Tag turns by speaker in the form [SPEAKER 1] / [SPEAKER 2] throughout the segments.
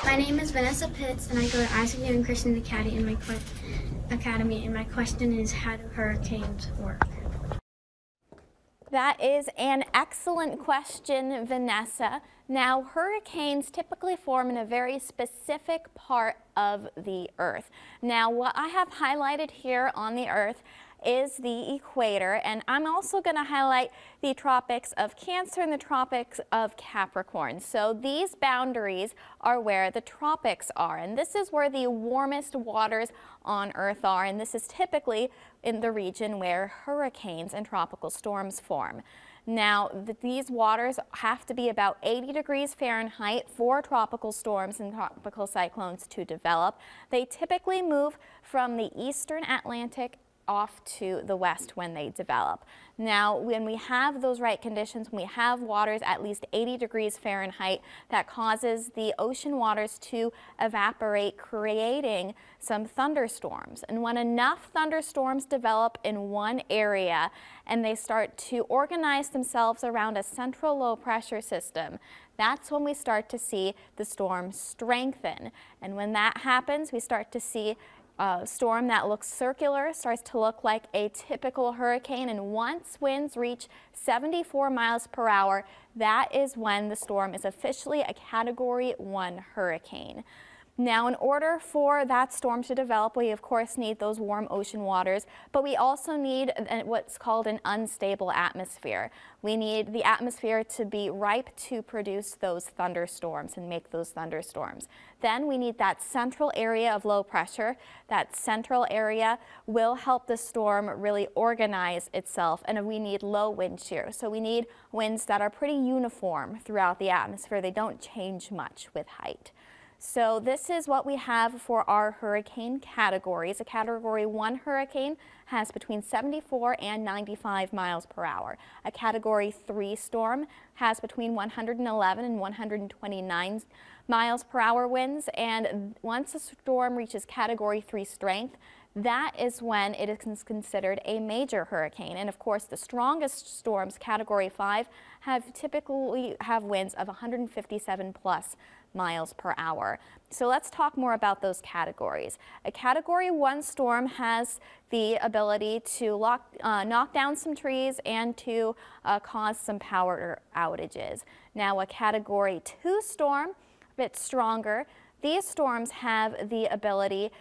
[SPEAKER 1] My name is Vanessa Pitts, and I go to Isaac Newton Christian Academy. And my question is, how do hurricanes work?
[SPEAKER 2] That is an excellent question, Vanessa. Now, hurricanes typically form in a very specific part of the Earth. Now, what I have highlighted here on the Earth is the equator, and I'm also going to highlight the tropics of Cancer and the tropics of Capricorn. So these boundaries are where the tropics are, and this is where the warmest waters on Earth are, and this is typically in the region where hurricanes and tropical storms form. Now, these waters have to be about 80 degrees Fahrenheit for tropical storms and tropical cyclones to develop. They typically move from the eastern Atlantic off to the west when they develop. Now, when we have those right conditions, when we have waters at least 80 degrees Fahrenheit, that causes the ocean waters to evaporate, creating some thunderstorms. And when enough thunderstorms develop in one area and they start to organize themselves around a central low pressure system, that's when we start to see the storm strengthen. And when that happens, we start to see a storm that looks circular starts to look like a typical hurricane, and once winds reach 74 miles per hour, that is when the storm is officially a Category 1 hurricane. Now, in order for that storm to develop, we of course need those warm ocean waters, but we also need what's called an unstable atmosphere. We need the atmosphere to be ripe to produce those thunderstorms and make those thunderstorms. Then we need that central area of low pressure. That central area will help the storm really organize itself, and we need low wind shear. So we need winds that are pretty uniform throughout the atmosphere. They don't change much with height. So this is what we have for our hurricane categories. A Category 1 hurricane has between 74 and 95 miles per hour. A Category 3 storm has between 111 and 129 miles per hour winds. And once a storm reaches Category 3 strength, that is when it is considered a major hurricane. And of course, the strongest storms, Category 5, typically have winds of 157 plus miles per hour. So let's talk more about those categories. A Category 1 storm has the ability to knock down some trees and to cause some power outages. Now, a Category 2 storm, a bit stronger, these storms have the ability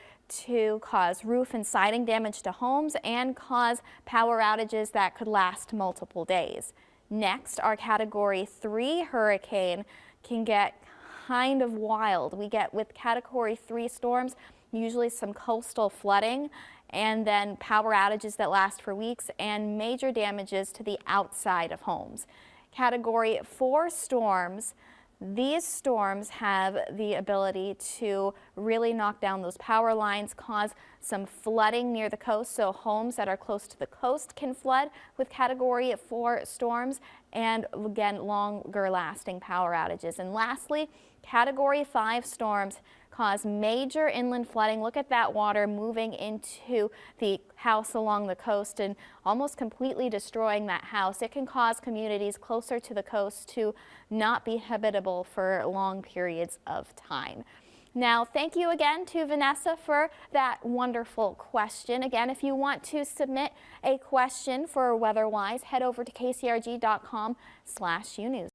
[SPEAKER 2] to cause roof and siding damage to homes and cause power outages that could last multiple days. Next, our Category 3 hurricane can get kind of wild. We get, with Category 3 storms, usually some coastal flooding and then power outages that last for weeks and major damages to the outside of homes. Category 4 storms, these storms have the ability to really knock down those power lines, cause some flooding near the coast, so homes that are close to the coast can flood with Category 4 storms, and again, longer lasting power outages. And lastly, Category 5 storms cause major inland flooding. Look at that water moving into the house along the coast and almost completely destroying that house. It can cause communities closer to the coast to not be habitable for long periods of time. Now, thank you again to Vanessa for that wonderful question. Again, if you want to submit a question for WeatherWise, head over to kcrg.com/unews.